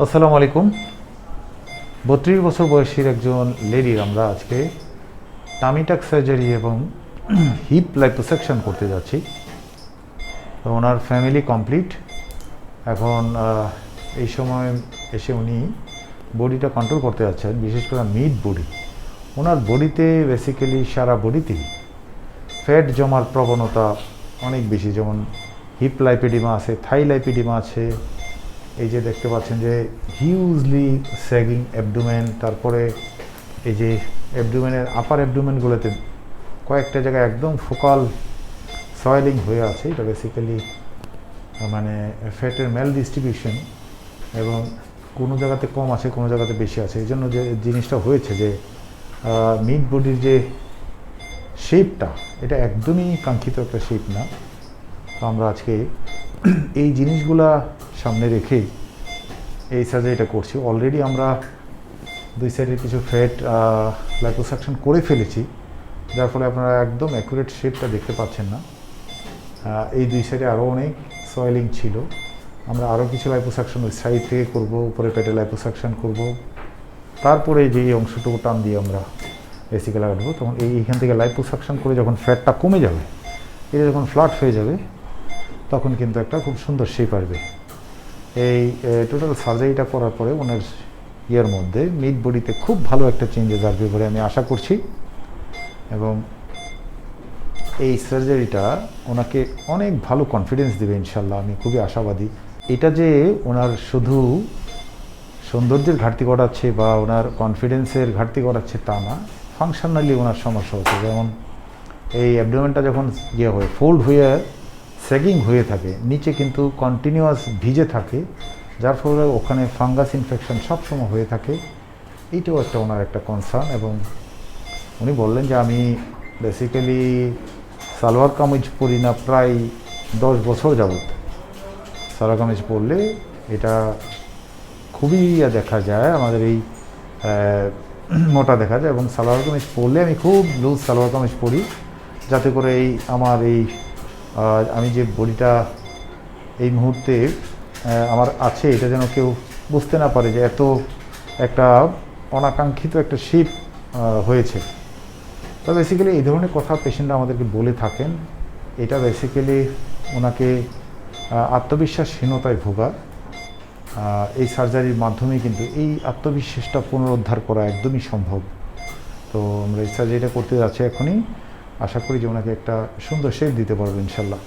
আসসালামু আলাইকুম। 32 বছর বয়সীর একজন লেডির আমরা আজকে টামি টাক সার্জারি এবং হিপ লাইপোসাকশন করতে যাচ্ছি। তো ওনার ফ্যামিলি কমপ্লিট। এখন এই সময় এসে উনি বডিটা কন্ট্রোল করতে যাচ্ছেন, বিশেষ করে মিড বডি। ওনার বডিতে বেসিক্যালি সারা বডিতেই ফ্যাট জমার প্রবণতা অনেক বেশি, যেমন হিপ লাইপিডিমা আছে, থাই লাইপিডিমা আছে। এই যে দেখতে পাচ্ছেন যে হিউজলি স্যাগিং অ্যাবডোমেন, তারপরে এই যে অ্যাবডোমেনের আপার অ্যাবডোমেনগুলোতে কয়েকটা জায়গায় একদম ফোকাল সয়েলিং হয়ে আছে। এটা বেসিক্যালি মানে ফ্যাটের ম্যাল ডিস্ট্রিবিউশন, এবং কোনো জায়গাতে কম আছে, কোনো জায়গাতে বেশি আছে। এই জন্য যে জিনিসটা হয়েছে যে মিড বডির যে শেপটা, এটা একদমই কাঙ্ক্ষিত একটা শেপ না। তো আমরা আজকে এই জিনিসগুলা সামনে রেখে এই সার্জারিটা করছি। অলরেডি আমরা দুই সাইডের কিছু ফ্যাট লাইপোসাকশন করে ফেলেছি, যার ফলে আপনারা একদম অ্যাকুরেট শেপটা দেখতে পাচ্ছেন না। এই দুই সাইডে আরও অনেক সয়েলিং ছিল। আমরা আরও কিছু লাইপোসাকশন ওই সাইড থেকে করবো, উপরে পেটে লাইপোসাকশন করব। তারপরে যে অংশটুকু টান দিয়ে আমরা বেসিক্যালি লাগাবো, তখন এইখান থেকে লাইপোসাকশন করে যখন ফ্যাটটা কমে যাবে, এটা যখন ফ্ল্যাট হয়ে যাবে, তখন কিন্তু একটা খুব সুন্দর শেপ আসবে। এই টোটাল সার্জারিটা করার পরে ওনার ইয়ের মধ্যে মিড বডিতে খুব ভালো একটা চেঞ্জেস আসবে বলে আমি আশা করছি, এবং এই সার্জারিটা ওনাকে অনেক ভালো কনফিডেন্স দেবে ইনশাল্লাহ। আমি খুবই আশাবাদী। এটা যে ওনার শুধু সৌন্দর্যের ঘাটতি করাচ্ছে বা ওনার কনফিডেন্সের ঘাটতি করাচ্ছে তা না, ফাংশনালি ওনার সমস্যা হচ্ছে। যেমন এই অ্যাবডোমেনটা যখন ইয়ে হয়ে ফোল্ড হয়ে স্যাগিং হয়ে থাকে, নিচে কিন্তু কন্টিনিউয়াস ভিজে থাকে, যার ফলে ওখানে ফাঙ্গাস ইনফেকশন সবসময় হয়ে থাকে। এইটাও একটা ওনার একটা কনসার্ন। এবং উনি বললেন যে আমি বেসিক্যালি সালোয়ার কামিজ পরি না প্রায় 10 বছর যাবত। সালোয়ার কামিজ পরলে এটা খুবই দেখা যায়, আমাদের এই মোটা দেখা যায়, এবং সালোয়ার কামিজ পরলে আমি খুব লুজ সালোয়ার কামিজ পরি, যাতে করে এই আমার এই আমি যে বডিটা এই মুহূর্তে আমার আছে, এটা যেন কেউ বুঝতে না পারে যে এত একটা অনাকাঙ্ক্ষিত একটা শেপ হয়েছে। তো বেসিক্যালি এই ধরনের কথা পেশেন্টরা আমাদেরকে বলে থাকেন। এটা বেসিক্যালি ওনাকে আত্মবিশ্বাসহীনতায় ভোগা। এই সার্জারির মাধ্যমে কিন্তু এই আত্মবিশ্বাসটা পুনরুদ্ধার করা একদমই সম্ভব। তো আমরা এই সার্জারিটা করতে যাচ্ছি এখনই। আশা করি যে ওনাকে একটা সুন্দর শেপ দিতে পারবো ইনশাল্লাহ।